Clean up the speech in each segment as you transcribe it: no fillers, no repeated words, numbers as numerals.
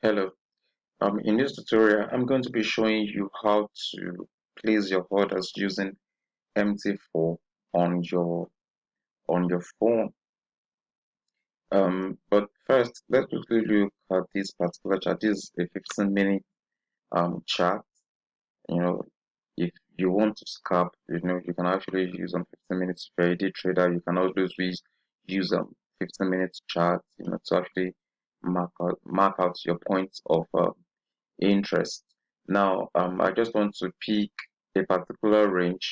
Hello. In this tutorial, I'm going to be showing you how to place your orders using MT4 on your phone. But first, let's quickly look at this particular chart. This is a 15-minute chart. You know, if you want to scalp, you can actually use 15 minutes. If you're a day trader, you can always use 15 minutes chart. To actually mark out your points of interest. Now, I just want to pick a particular range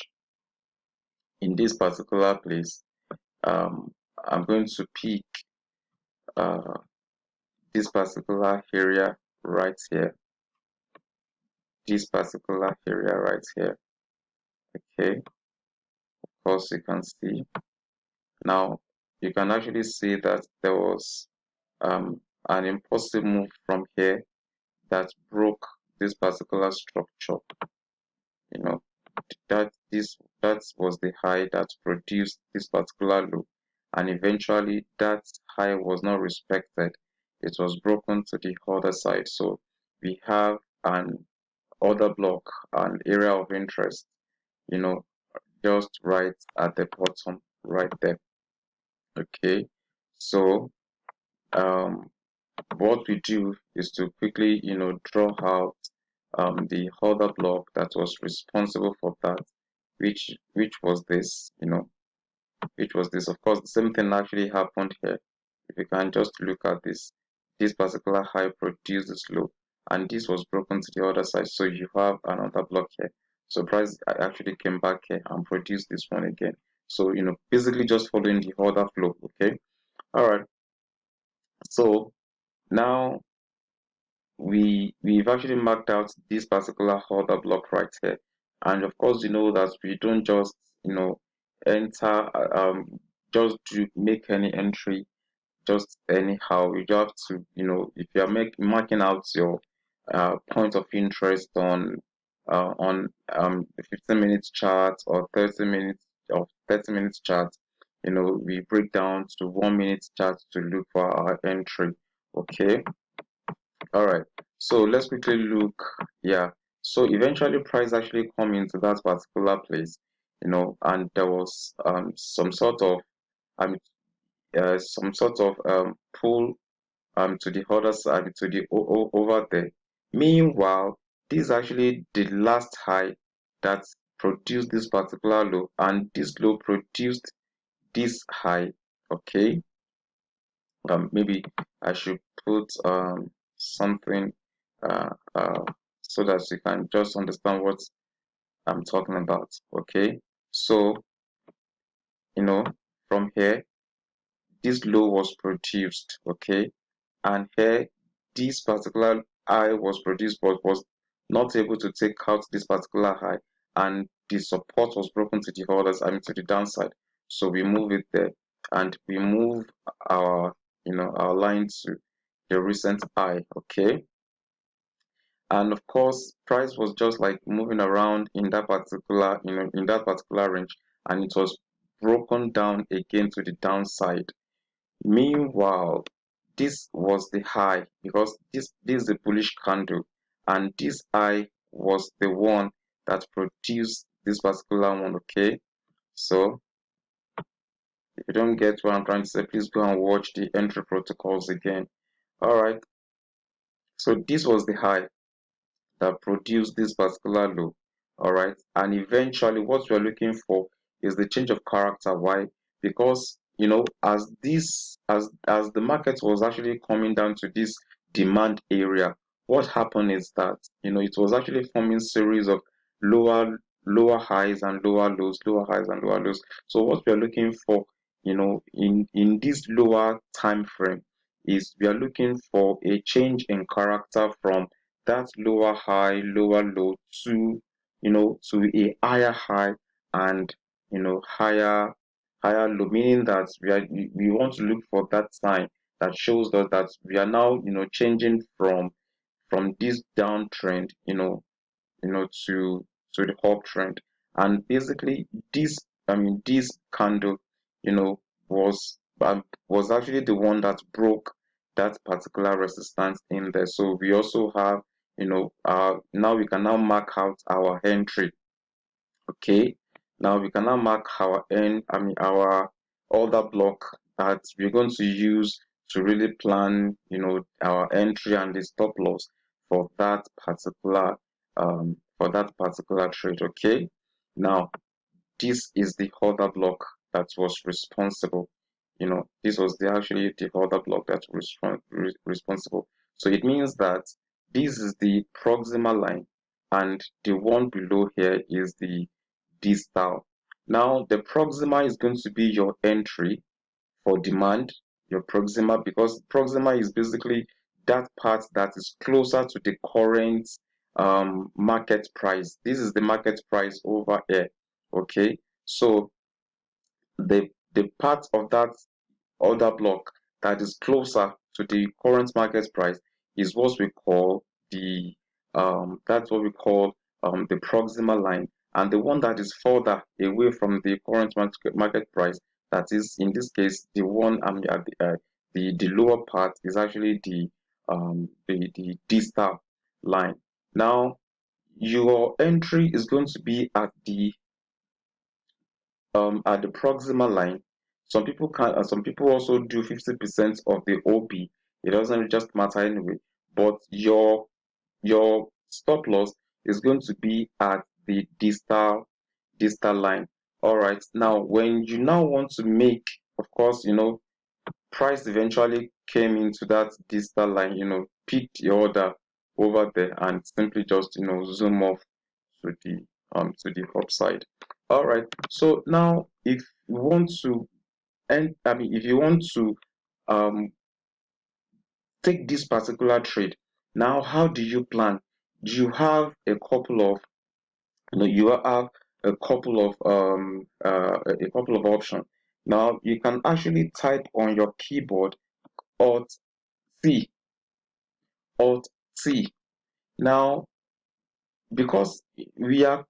in this particular place. I'm going to pick uh, this particular area right here. This particular area right here. Okay, of course you can see. Now, you can actually see that there was an impulsive move from here that broke this particular structure. You know, that was the high that produced this particular low, and eventually that high was not respected. It was broken to the other side, so we have an order block, an area of interest, you know just right at the bottom right there. Okay, so um what we do is to quickly draw out the other block that was responsible for that, which was this, which was this. Of course, the same thing actually happened here. If you can just look at this particular high produced this low, and this was broken to the other side. So you have another block here. So price actually came back here and produced this one again. So basically just following the order flow. Okay, all right. So now we've actually marked out this particular order block right here, and of course that we don't just enter just to make any entry just anyhow. You just have to, if you're marking out your point of interest on the 15 minutes chart or 30 minutes chart, we break down to 1 minute chart to look for our entry. Okay, all right. So let's quickly look. Yeah, so eventually price actually come into that particular place, and there was um some sort of pull to the other side, to the over there. Meanwhile, this is actually the last high that produced this particular low, and this low produced this high. Okay, maybe I should put something uh, uh, so that you can just understand what I'm talking about. Okay, so you know from here this low was produced. Okay, and here this particular high was produced but was not able to take out this particular high, and the support was broken to the others, I mean to the downside. So we move it there, and we move our our line to the recent high. Okay, and of course price was just like moving around in that particular range, and it was broken down again to the downside. Meanwhile, this was the high, because this is a bullish candle, and this high was the one that produced this particular one. Okay, so if you don't get what I'm trying to say, please go and watch the entry protocols again. All right, so this was the high that produced this particular low. All right, and eventually what we're looking for is the change of character. Why? Because as the market was actually coming down to this demand area, what happened is that it was actually forming series of lower highs and lower lows, lower highs and lower lows. So what we are looking for, in this lower time frame, is we are looking for a change in character from that lower high, lower low to to a higher high and higher low, meaning that we want to look for that sign that shows us that we are now changing from this downtrend to the uptrend. And basically this candle you know was was actually the one that broke that particular resistance in there. So we also have, now we can now mark out our entry. Okay, now we can now mark our our order block that we're going to use to really plan, our entry and the stop loss for that particular trade. Okay, now this is the order block that was responsible. This was actually the order block that was responsible. So it means that this is the proximal line, and the one below here is the distal. Now, the proxima is going to be your entry for demand, your proxima, because proxima is basically that part that is closer to the current market price. This is the market price over here. Okay, so the part of that order block that is closer to the current market price is what we call the proximal line, and the one that is further away from the current market price, that is in this case the one at the lower part, is actually the distal line. Now your entry is going to be at the proximal line. Some people also do 50% of the OP. It doesn't just matter anyway. But your stop loss is going to be at the distal line. All right. Now, when you now want to make, of course, price eventually came into that distal line. Picked the order over there and simply just zoom off to the upside. All right. So now, if you want to if you want to um take this particular trade, now how do you plan? You have a couple of you have a couple of options. Now you can actually type on your keyboard Alt C, Alt C. Now, because we are,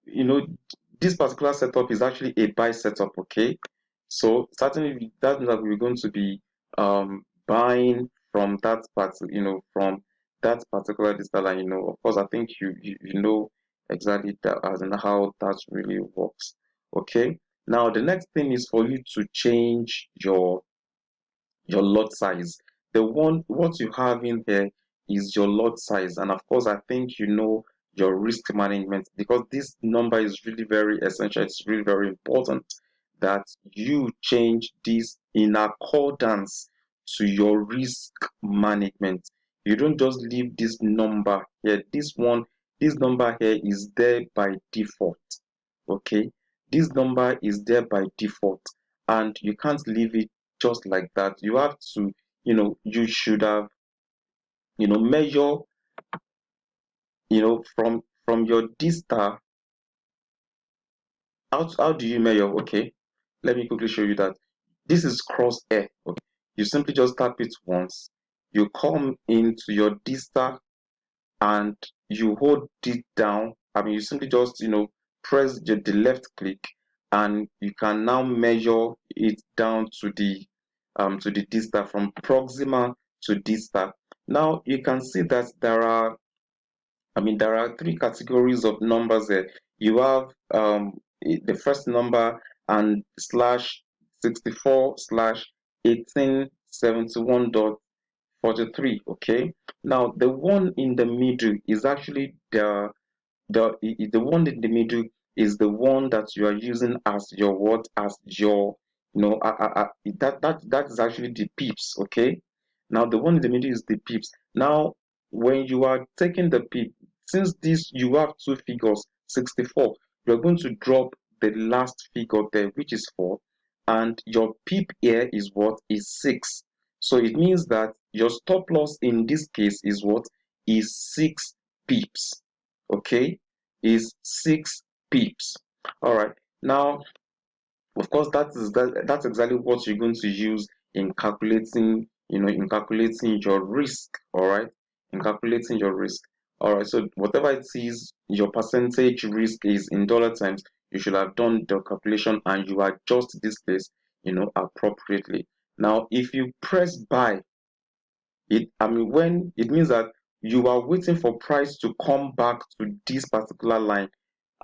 this particular setup is actually a buy setup. Okay, so certainly that means that we're going to be buying from that part, from that particular distal line. Of course, I think you know exactly that as in how that really works. Okay, now the next thing is for you to change your lot size. The one what you have in here is your lot size, and of course, I think your risk management, because this number is really very essential. It's really very important that you change this in accordance to your risk management. You don't just leave this number here. This number here is there by default. Okay, this number is there by default, and you can't leave it just like that. You have to, you should have, measure, from your D star. How do you measure? Okay, let me quickly show you that. This is crosshair. Okay, you simply just tap it once. You come into your D star and you hold it down. You simply just press the left click, and you can now measure it down to the distal, from proxima to distal. Now you can see that there are three categories of numbers there. You have the first number and slash 64 slash 1871.43. Okay, now the one in the middle is actually the one in the middle is the one that you are using as your what as your that is actually the pips. Okay, now the one in the middle is the pips. Now when you are taking the pip, since this you have two figures 64, you're going to drop the last figure there, which is 4, and your pip here is what is 6. So it means that your stop loss in this case is what is 6 pips. Okay, is 6 pips. All right, now of course that's exactly what you're going to use in calculating your risk. All right, in calculating your risk. All right, so whatever it is your percentage risk is in dollar terms, you should have done the calculation and you adjust this place appropriately. Now if you press buy, when it means that you are waiting for price to come back to this particular line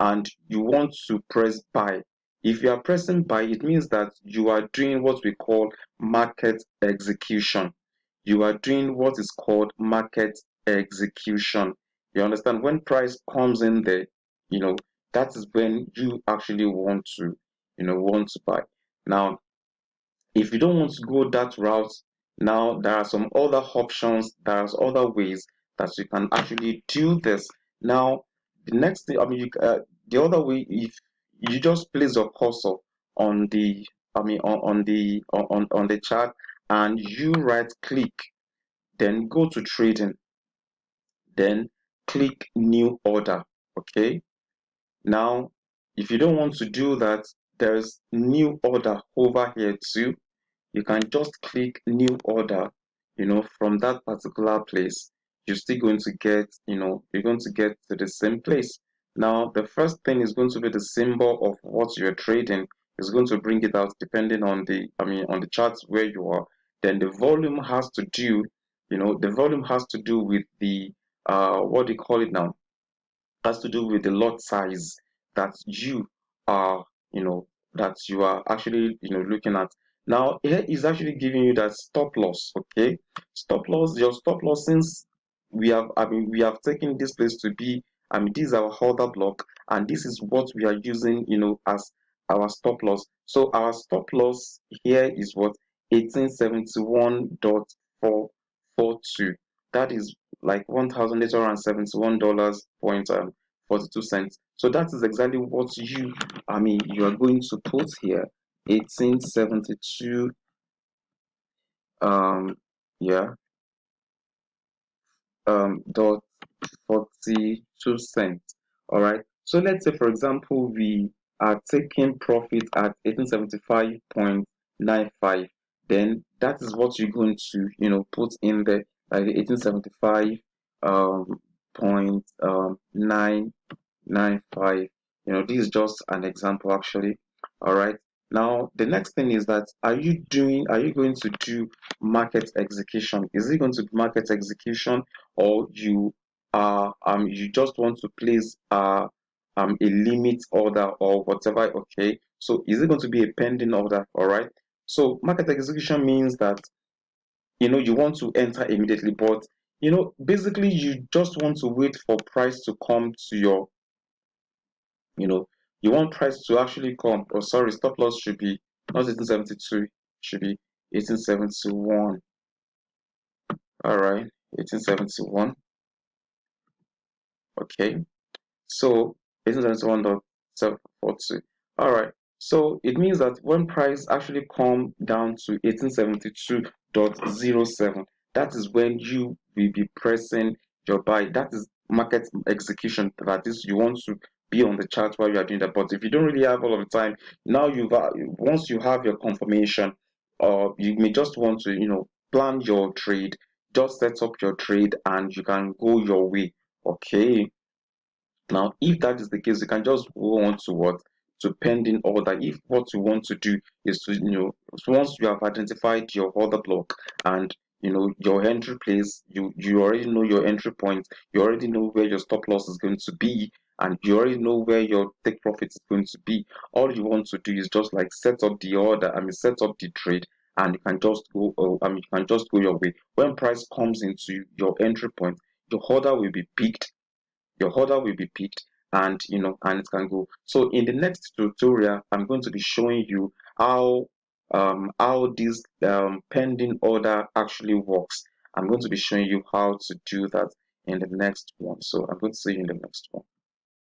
and you want to press buy. If you are pressing buy, it means that you are doing what we call market execution. You are doing what is called market execution. You understand? When price comes in there, you know, that is when you actually want to, want to buy. Now, if you don't want to go that route, now there are some other options, there's other ways that you can actually do this. Now, the next thing, the other way, if you just place your cursor on the, on the chart and you right click, then go to trading, then click new order. Okay. Now, if you don't want to do that, there's new order over here too. You can just click new order, from that particular place. You're still going to get, you're going to get to the same place. Now, the first thing is going to be the symbol of what you're trading. It's going to bring it out depending on on the charts where you are. Then the volume has to do, the volume has to do with the, what do you call it now? Has to do with the lot size that you are, that you are actually, looking at. Now, here is actually giving you that stop loss. Okay, stop loss, your stop loss, since we have taken this place to be, this is our order block, and this is what we are using, as our stop loss. So our stop loss here is what, 1871.442. That is like $1,871 point 42 cents. So that is exactly what you are going to put here. 1872, um yeah, dot 42 cents. All right. So let's say, for example, we are taking profit at 1875.95. Then that is what you're going to, put in there, like 1875 point 995. This is just an example actually. All right. Now the next thing is that, are you going to do market execution? Is it going to be market execution, or you just want to place a limit order or whatever? Okay. So is it going to be a pending order? All right. So market execution means that, you want to enter immediately, but basically you just want to wait for price to come to your, you know you want price to actually come. Oh, sorry, stop loss should be not 1872, should be 1871. All right, 1871. Okay, so 1871.742. All right, so it means that when price actually come down to 1872.07, that is when you will be pressing your buy. That is market execution. That is, you want to be on the chart while you are doing that. But if you don't really have all of the time, now once you have your confirmation, you may just want to, plan your trade, just set up your trade, and you can go your way. Okay. Now, if that is the case, you can just go on to what? To pending order. If what you want to do is to, so once you have identified your order block and, your entry place, you already know your entry point, you already know where your stop loss is going to be, and you already know where your take profit is going to be. All you want to do is just like set up the order, set up the trade, and you can just go, you can just go your way. When price comes into your entry point, your order will be picked, and and it can go. So in the next tutorial, I'm going to be showing you how this pending order actually works. I'm going to be showing you how to do that in the next one. So I'm going to see you in the next one.